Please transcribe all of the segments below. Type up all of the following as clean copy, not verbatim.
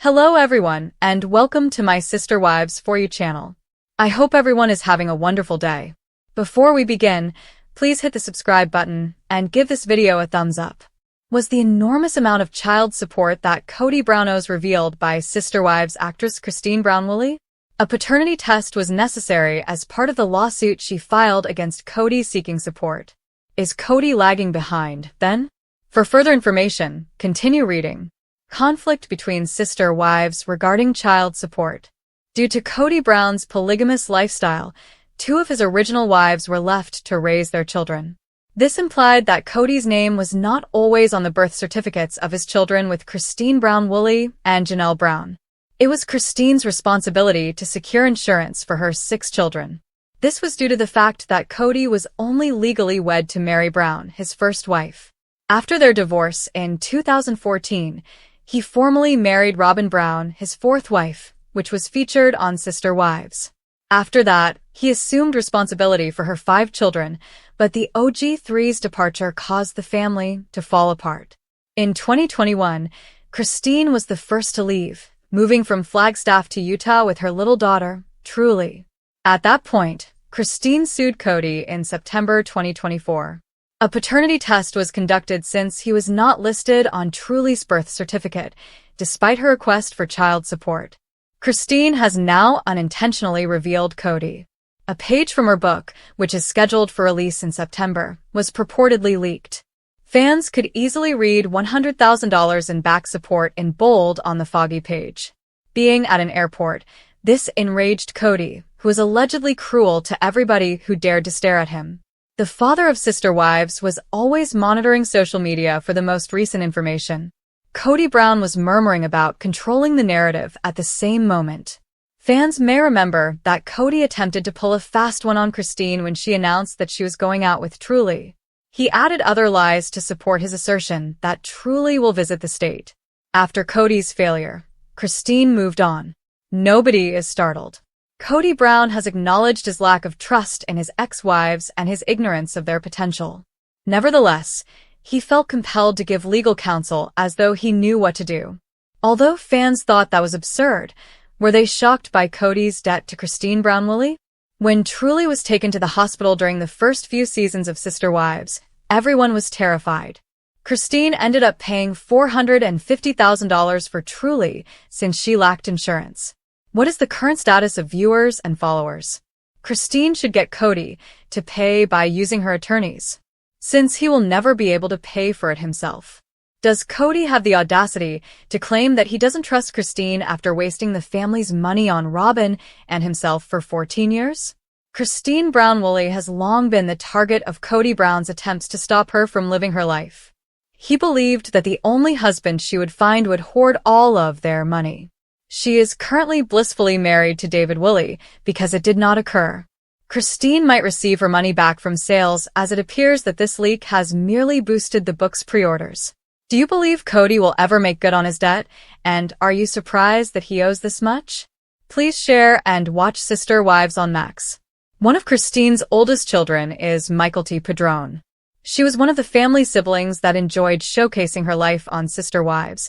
Hello everyone, and welcome to my Sister Wives For You channel. I hope everyone is having a wonderful day. Before we begin, please hit the subscribe button and give this video a thumbs up. Was the enormous amount of child support that Kody Brownow's revealed by Sister Wives actress Christine Brown-Woolley? A paternity test was necessary as part of the lawsuit she filed against Kody seeking support. Is Kody lagging behind, then? For further information, continue reading. Conflict between sister wives regarding child support. Due to Kody Brown's polygamous lifestyle, two of his original wives were left to raise their children. This implied that Kody's name was not always on the birth certificates of his children with Christine Brown-Woolley and Janelle Brown. It was Christine's responsibility to secure insurance for her 6 children. This was due to the fact that Kody was only legally wed to Mary Brown, his first wife. After their divorce in 2014, he formally married Robin Brown, his 4th wife, which was featured on Sister Wives. After that, he assumed responsibility for her 5 children, but the OG3's departure caused the family to fall apart. In 2021, Christine was the first to leave, moving from Flagstaff to Utah with her little daughter, Truly. At that point, Christine sued Kody in September 2024. A paternity test was conducted since he was not listed on Truly's birth certificate, despite her request for child support. Christine has now unintentionally revealed Kody. A page from her book, which is scheduled for release in September, was purportedly leaked. Fans could easily read $100,000 in back support in bold on the foggy page. Being at an airport, this enraged Kody, who was allegedly cruel to everybody who dared to stare at him. The father of Sister Wives was always monitoring social media for the most recent information. Kody Brown was murmuring about controlling the narrative at the same moment. Fans may remember that Kody attempted to pull a fast one on Christine when she announced that she was going out with Truly. He added other lies to support his assertion that Truly will visit the state. After Kody's failure, Christine moved on. Nobody is startled. Kody Brown has acknowledged his lack of trust in his ex-wives and his ignorance of their potential. Nevertheless, he felt compelled to give legal counsel as though he knew what to do. Although fans thought that was absurd, were they shocked by Kody's debt to Christine Brown-Woolley? When Truly was taken to the hospital during the first few seasons of Sister Wives, everyone was terrified. Christine ended up paying $450,000 for Truly since she lacked insurance. What is the current status of viewers and followers? Christine should get Kody to pay by using her attorneys, since he will never be able to pay for it himself. Does Kody have the audacity to claim that he doesn't trust Christine after wasting the family's money on Robin and himself for 14 years? Christine Brown-Woolley has long been the target of Kody Brown's attempts to stop her from living her life. He believed that the only husband she would find would hoard all of their money. She is currently blissfully married to David Woolley because it did not occur. Christine might receive her money back from sales, as it appears that this leak has merely boosted the book's pre-orders. Do you believe Kody will ever make good on his debt, and are you surprised that he owes this much? Please share and watch Sister Wives on Max. One of Christine's oldest children is Michael T. Padron. She was one of the family siblings that enjoyed showcasing her life on Sister Wives,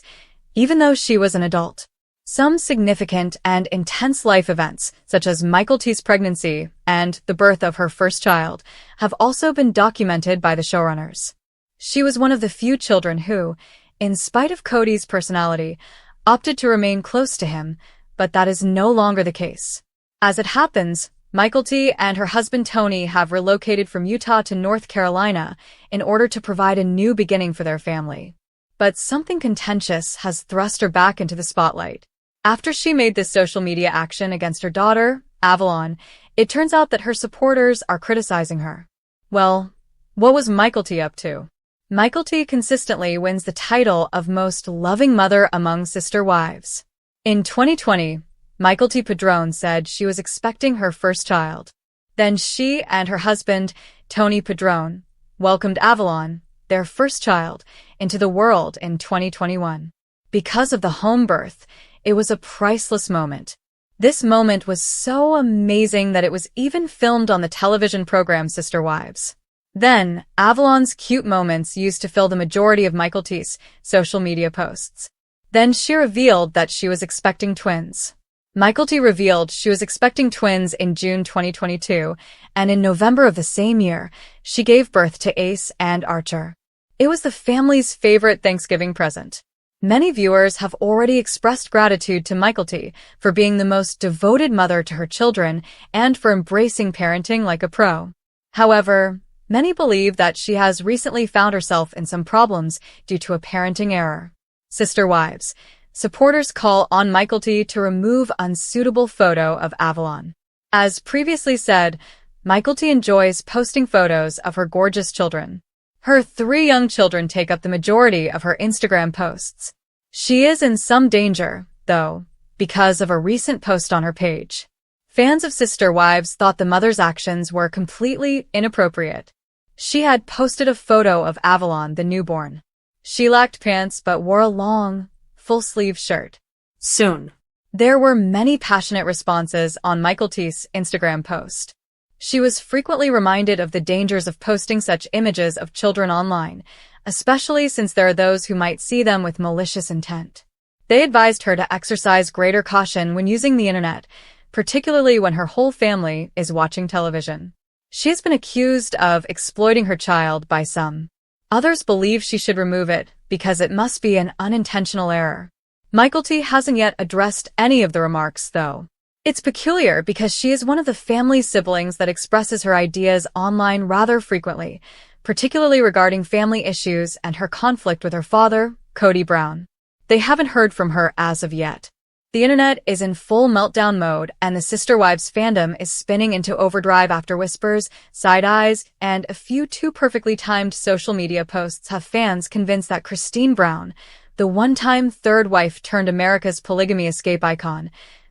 even though she was an adult. Some significant and intense life events, such as Michael T's pregnancy and the birth of her first child, have also been documented by the showrunners. She was one of the few children who, in spite of Kody's personality, opted to remain close to him, but that is no longer the case. As it happens, Michael T and her husband Tony have relocated from Utah to North Carolina in order to provide a new beginning for their family. But something contentious has thrust her back into the spotlight. After she made this social media action against her daughter, Avalon, it turns out that her supporters are criticizing her. Well, what was Michael T up to? Michael T consistently wins the title of most loving mother among sister wives. In 2020, Michael T. Padron said she was expecting her first child. Then she and her husband, Tony Padron, welcomed Avalon, their first child, into the world in 2021. Because of the home birth, it was a priceless moment. This moment was so amazing that it was even filmed on the television program Sister Wives. Then, Avalon's cute moments used to fill the majority of Michael T's social media posts. Then she revealed that she was expecting twins. Kody revealed she was expecting twins in June 2022, and in November of the same year, she gave birth to Ace and Archer. It was the family's favorite Thanksgiving present. Many viewers have already expressed gratitude to Kody for being the most devoted mother to her children and for embracing parenting like a pro. However, many believe that she has recently found herself in some problems due to a parenting error. Sister Wives. Supporters call on Kody to remove unsuitable photo of Avalon. As previously said, Kody enjoys posting photos of her gorgeous children. Her 3 young children take up the majority of her Instagram posts. She is in some danger, though, because of a recent post on her page. Fans of Sister Wives thought the mother's actions were completely inappropriate. She had posted a photo of Avalon, the newborn. She lacked pants but wore a long, full-sleeve shirt. Soon, there were many passionate responses on Kody's Instagram post. She was frequently reminded of the dangers of posting such images of children online, especially since there are those who might see them with malicious intent. They advised her to exercise greater caution when using the internet, particularly when her whole family is watching television. She has been accused of exploiting her child by some. Others believe she should remove it because it must be an unintentional error. Kody hasn't yet addressed any of the remarks, though. It's peculiar because she is one of the family siblings that expresses her ideas online rather frequently, particularly regarding family issues and her conflict with her father, Kody Brown. They haven't heard from her as of yet. The internet is in full meltdown mode, and the Sister Wives fandom is spinning into overdrive after whispers, side eyes, and a few too perfectly timed social media posts have fans convinced that Christine Brown, the one-time third wife turned America's polygamy escape icon,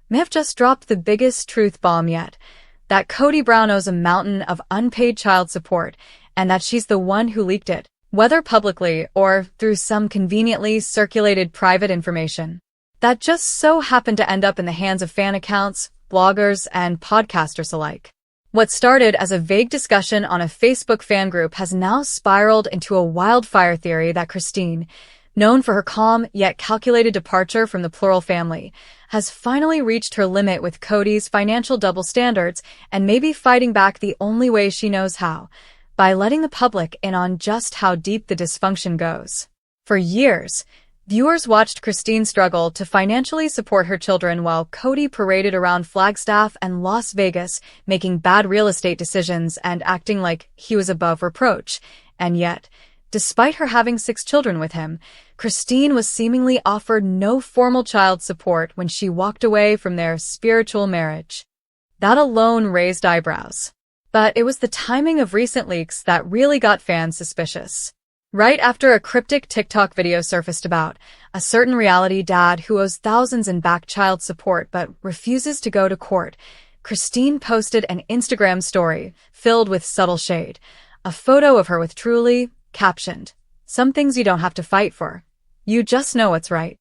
may have just dropped the biggest truth bomb yet, that Kody Brown owes a mountain of unpaid child support, and that she's the one who leaked it, whether publicly or through some conveniently circulated private information that just so happened to end up in the hands of fan accounts, bloggers, and podcasters alike. What started as a vague discussion on a Facebook fan group has now spiraled into a wildfire theory that Christine, known for her calm yet calculated departure from the plural family, has finally reached her limit with Kody's financial double standards and may be fighting back the only way she knows how, by letting the public in on just how deep the dysfunction goes. For years, viewers watched Christine struggle to financially support her children while Kody paraded around Flagstaff and Las Vegas, making bad real estate decisions and acting like he was above reproach. And yet, despite her having 6 children with him, Christine was seemingly offered no formal child support when she walked away from their spiritual marriage. That alone raised eyebrows. But it was the timing of recent leaks that really got fans suspicious. Right after a cryptic TikTok video surfaced about a certain reality dad who owes thousands in back child support but refuses to go to court, Christine posted an Instagram story filled with subtle shade, a photo of her with Truly, captioned, "Some things you don't have to fight for. You just know what's right."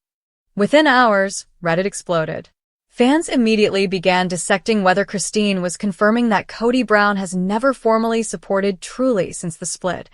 Within hours, Reddit exploded. Fans immediately began dissecting whether Christine was confirming that Kody Brown has never formally supported Truly since the split,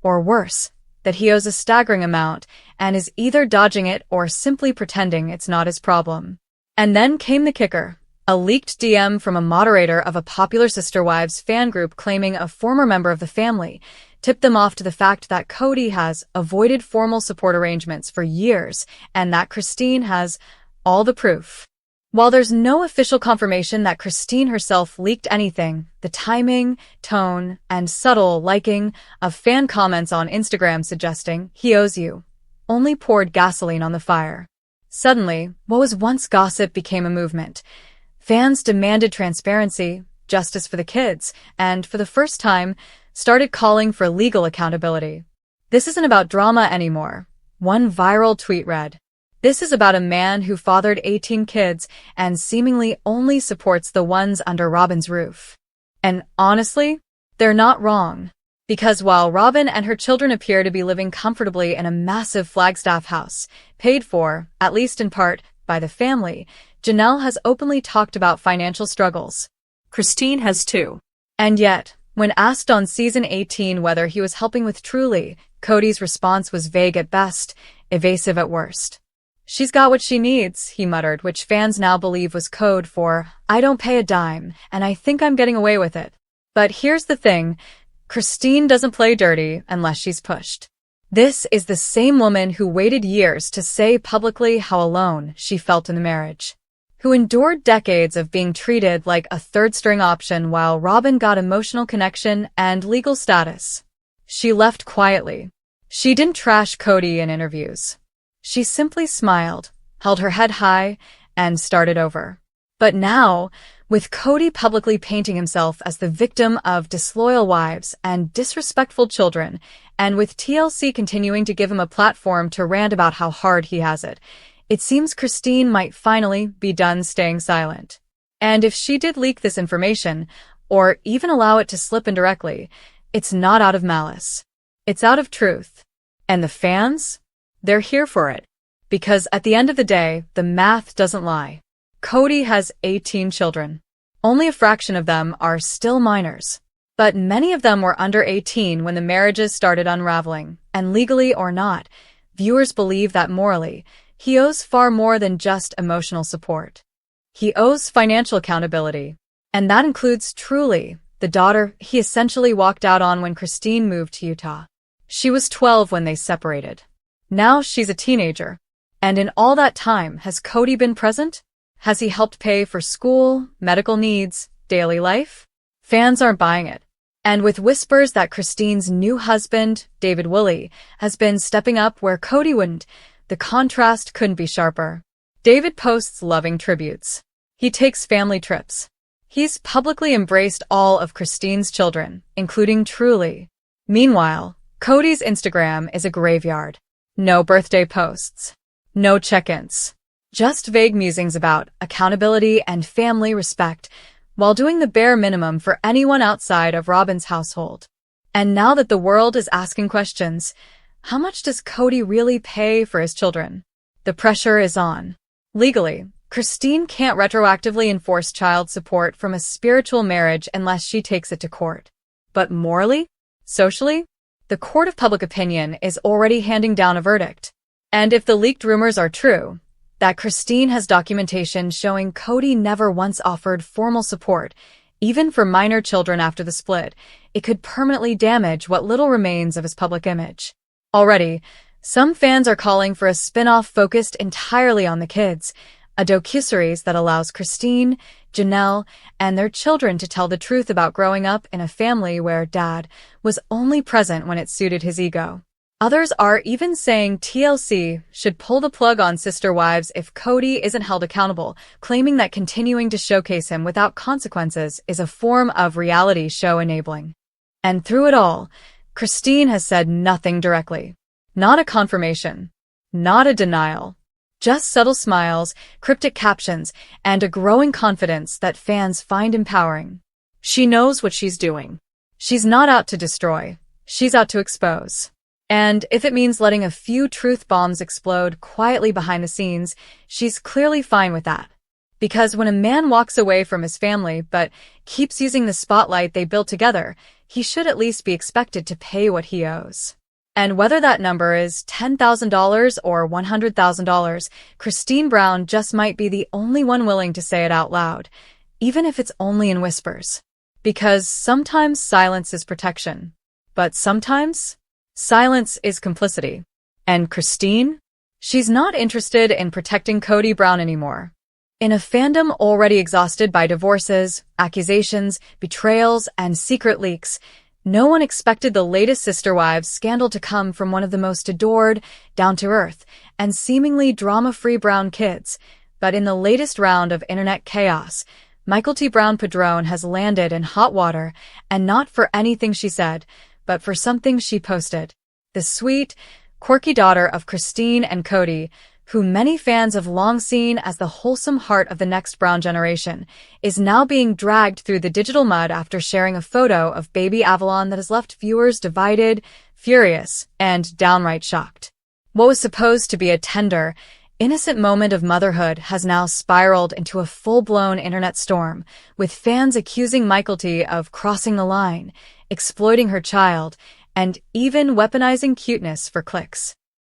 or worse, that he owes a staggering amount and is either dodging it or simply pretending it's not his problem. And then came the kicker, a leaked DM from a moderator of a popular Sister Wives fan group claiming a former member of the family tipped them off to the fact that Kody has avoided formal support arrangements for years and that Christine has all the proof. While there's no official confirmation that Christine herself leaked anything, the timing, tone, and subtle liking of fan comments on Instagram suggesting he owes you only poured gasoline on the fire. Suddenly, what was once gossip became a movement. Fans demanded transparency, justice for the kids, and for the first time, started calling for legal accountability. This isn't about drama anymore. One viral tweet read, "This is about a man who fathered 18 kids and seemingly only supports the ones under Robin's roof." And honestly, they're not wrong. Because while Robin and her children appear to be living comfortably in a massive Flagstaff house, paid for, at least in part, by the family, Janelle has openly talked about financial struggles. Christine has too. And yet, when asked on season 18 whether he was helping with Truly, Kody's response was vague at best, evasive at worst. She's got what she needs, he muttered, which fans now believe was code for, I don't pay a dime, and I think I'm getting away with it. But here's the thing, Christine doesn't play dirty unless she's pushed. This is the same woman who waited years to say publicly how alone she felt in the marriage, who endured decades of being treated like a third-string option while Robin got emotional connection and legal status. She left quietly. She didn't trash Kody in interviews. She simply smiled, held her head high, and started over. But now, with Kody publicly painting himself as the victim of disloyal wives and disrespectful children, and with TLC continuing to give him a platform to rant about how hard he has it, it seems Christine might finally be done staying silent. And if she did leak this information, or even allow it to slip indirectly, it's not out of malice. It's out of truth. And the fans? They're here for it. Because at the end of the day, the math doesn't lie. Kody has 18 children. Only a fraction of them are still minors. But many of them were under 18 when the marriages started unraveling, and legally or not, viewers believe that morally, he owes far more than just emotional support. He owes financial accountability. And that includes Truly, the daughter he essentially walked out on when Christine moved to Utah. She was 12 when they separated. Now she's a teenager. And in all that time, has Kody been present? Has he helped pay for school, medical needs, daily life? Fans aren't buying it. And with whispers that Christine's new husband, David Woolley, has been stepping up where Kody wouldn't, the contrast couldn't be sharper. David posts loving tributes. He takes family trips. He's publicly embraced all of Christine's children, including Truly. Meanwhile, Kody's Instagram is a graveyard. No birthday posts. No check-ins. Just vague musings about accountability and family respect, while doing the bare minimum for anyone outside of Robin's household. And now that the world is asking questions, how much does Kody really pay for his children? The pressure is on. Legally, Christine can't retroactively enforce child support from a spiritual marriage unless she takes it to court. But morally? Socially? The court of public opinion is already handing down a verdict. And if the leaked rumors are true, that Christine has documentation showing Kody never once offered formal support, even for minor children after the split, it could permanently damage what little remains of his public image. Already, some fans are calling for a spin-off focused entirely on the kids, a docuseries that allows Christine, Janelle, and their children to tell the truth about growing up in a family where dad was only present when it suited his ego. Others are even saying TLC should pull the plug on Sister Wives if Kody isn't held accountable, claiming that continuing to showcase him without consequences is a form of reality show enabling. And through it all, Christine has said nothing directly. Not a confirmation. Not a denial. Just subtle smiles, cryptic captions, and a growing confidence that fans find empowering. She knows what she's doing. She's not out to destroy. She's out to expose. And if it means letting a few truth bombs explode quietly behind the scenes, she's clearly fine with that. Because when a man walks away from his family but keeps using the spotlight they built together, he should at least be expected to pay what he owes. And whether that number is $10,000 or $100,000, Christine Brown just might be the only one willing to say it out loud, even if it's only in whispers. Because sometimes silence is protection. But sometimes silence is complicity. And Christine? She's not interested in protecting Kody Brown anymore. In a fandom already exhausted by divorces, accusations, betrayals, and secret leaks, no one expected the latest Sister Wives scandal to come from one of the most adored, down-to-earth, and seemingly drama-free Brown kids. But in the latest round of internet chaos, Michael T. Brown-Padrone has landed in hot water, and not for anything she said, but for something she posted. The sweet, quirky daughter of Christine and Kody, who many fans have long seen as the wholesome heart of the next Brown generation, is now being dragged through the digital mud after sharing a photo of baby Avalon that has left viewers divided, furious, and downright shocked. What was supposed to be a tender, innocent moment of motherhood has now spiraled into a full-blown internet storm, with fans accusing Michael T. of crossing the line, exploiting her child, and even weaponizing cuteness for clicks.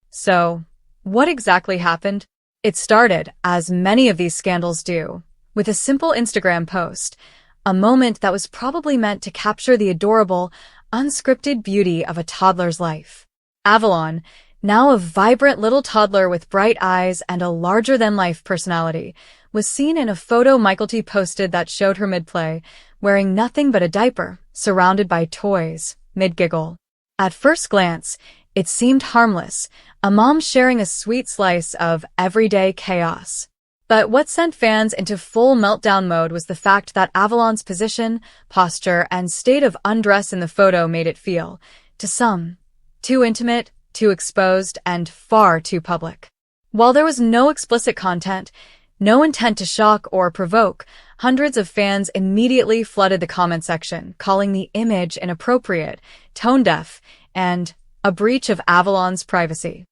So, what exactly happened? It started, as many of these scandals do, with a simple Instagram post, a moment that was probably meant to capture the adorable, unscripted beauty of a toddler's life. Avalon, now a vibrant little toddler with bright eyes and a larger-than-life personality, was seen in a photo Kody posted that showed her mid-play, wearing nothing but a diaper, surrounded by toys, mid-giggle. At first glance, it seemed harmless, a mom sharing a sweet slice of everyday chaos. But what sent fans into full meltdown mode was the fact that Avalon's position, posture, and state of undress in the photo made it feel, to some, too intimate, too exposed, and far too public. While there was no explicit content, no intent to shock or provoke, hundreds of fans immediately flooded the comment section, calling the image inappropriate, tone-deaf, and a breach of Avalon's privacy.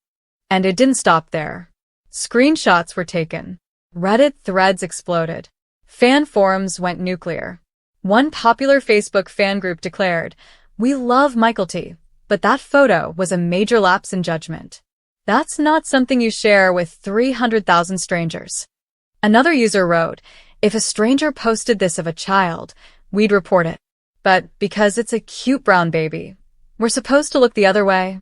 And it didn't stop there. Screenshots were taken. Reddit threads exploded. Fan forums went nuclear. One popular Facebook fan group declared, "We love Kody, but that photo was a major lapse in judgment. That's not something you share with 300,000 strangers." Another user wrote, "If a stranger posted this of a child, we'd report it. But because it's a cute brown baby, we're supposed to look the other way."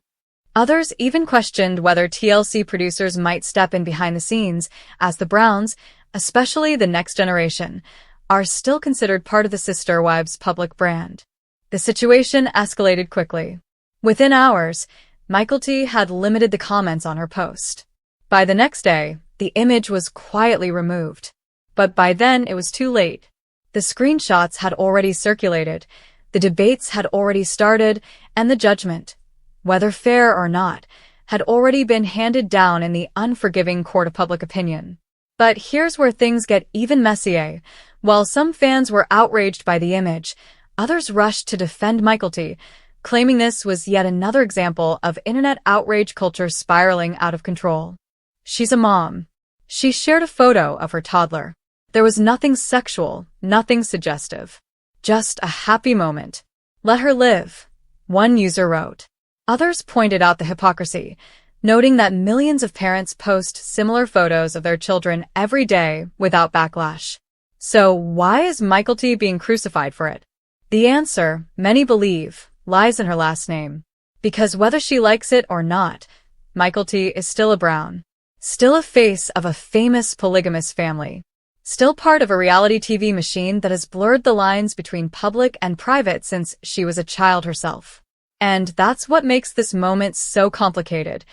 Others even questioned whether TLC producers might step in behind the scenes, as the Browns, especially the next generation, are still considered part of the Sister Wives public brand. The situation escalated quickly. Within hours, Kody had limited the comments on her post. By the next day, the image was quietly removed. But by then, it was too late. The screenshots had already circulated, the debates had already started, and the judgment, whether fair or not, had already been handed down in the unforgiving court of public opinion. But here's where things get even messier. While some fans were outraged by the image, others rushed to defend Kody, claiming this was yet another example of internet outrage culture spiraling out of control. She's a mom. She shared a photo of her toddler. There was nothing sexual, nothing suggestive. Just a happy moment. Let her live, one user wrote. Others pointed out the hypocrisy, noting that millions of parents post similar photos of their children every day without backlash. So why is Kody being crucified for it? The answer, many believe, lies in her last name. Because whether she likes it or not, Kody is still a Brown. Still a face of a famous polygamous family. Still part of a reality TV machine that has blurred the lines between public and private since she was a child herself. And that's what makes this moment so complicated.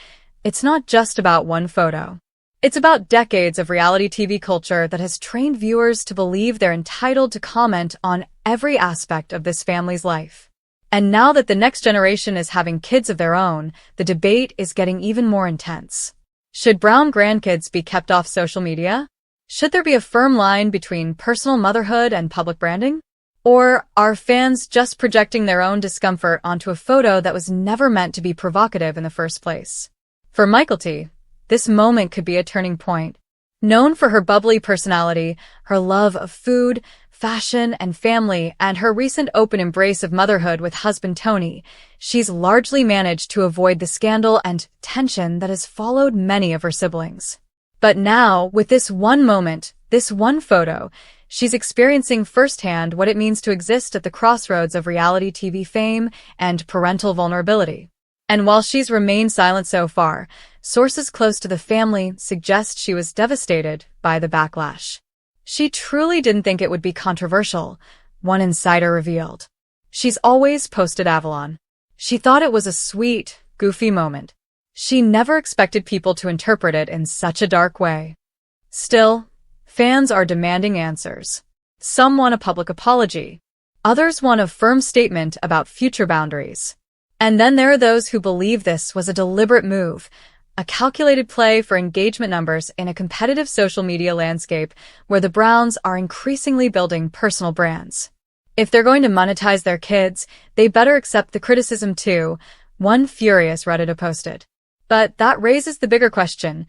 It's not just about one photo. It's about decades of reality TV culture that has trained viewers to believe they're entitled to comment on every aspect of this family's life. And now that the next generation is having kids of their own, the debate is getting even more intense. Should Brown grandkids be kept off social media? Should there be a firm line between personal motherhood and public branding? Or are fans just projecting their own discomfort onto a photo that was never meant to be provocative in the first place? For Kody, this moment could be a turning point. Known for her bubbly personality, her love of food, fashion, and family, and her recent open embrace of motherhood with husband Tony, she's largely managed to avoid the scandal and tension that has followed many of her siblings. But now, with this one moment, this one photo, she's experiencing firsthand what it means to exist at the crossroads of reality TV fame and parental vulnerability. And while she's remained silent so far, sources close to the family suggest she was devastated by the backlash. She truly didn't think it would be controversial, one insider revealed. She's always posted Avalon. She thought it was a sweet, goofy moment. She never expected people to interpret it in such a dark way. Still, fans are demanding answers. Some want a public apology. Others want a firm statement about future boundaries. And then there are those who believe this was a deliberate move, a calculated play for engagement numbers in a competitive social media landscape where the Browns are increasingly building personal brands. If they're going to monetize their kids, they better accept the criticism too, one furious Redditor posted. But that raises the bigger question.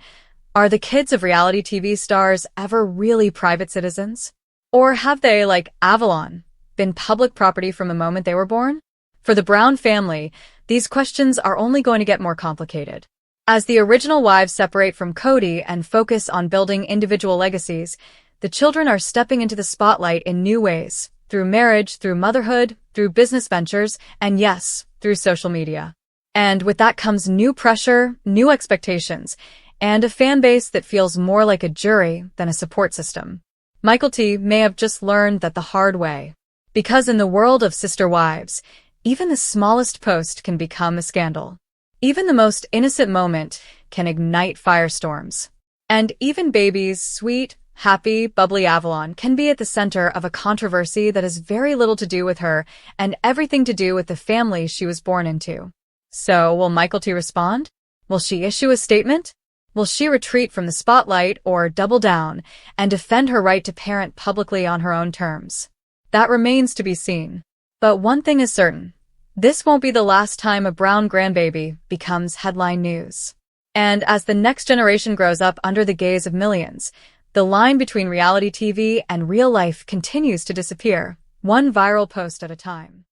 Are the kids of reality TV stars ever really private citizens? Or have they, like Avalon, been public property from the moment they were born? For the Brown family, these questions are only going to get more complicated. As the original wives separate from Kody and focus on building individual legacies, the children are stepping into the spotlight in new ways, through marriage, through motherhood, through business ventures, and yes, through social media. And with that comes new pressure, new expectations, and a fan base that feels more like a jury than a support system. Michael T may have just learned that the hard way. Because in the world of sister wives, even the smallest post can become a scandal. Even the most innocent moment can ignite firestorms. And even baby's sweet, happy, bubbly Avalon can be at the center of a controversy that has very little to do with her and everything to do with the family she was born into. So, will Michael T respond? Will she issue a statement? Will she retreat from the spotlight or double down and defend her right to parent publicly on her own terms? That remains to be seen. But one thing is certain. This won't be the last time a brown grandbaby becomes headline news. And as the next generation grows up under the gaze of millions, the line between reality TV and real life continues to disappear, one viral post at a time.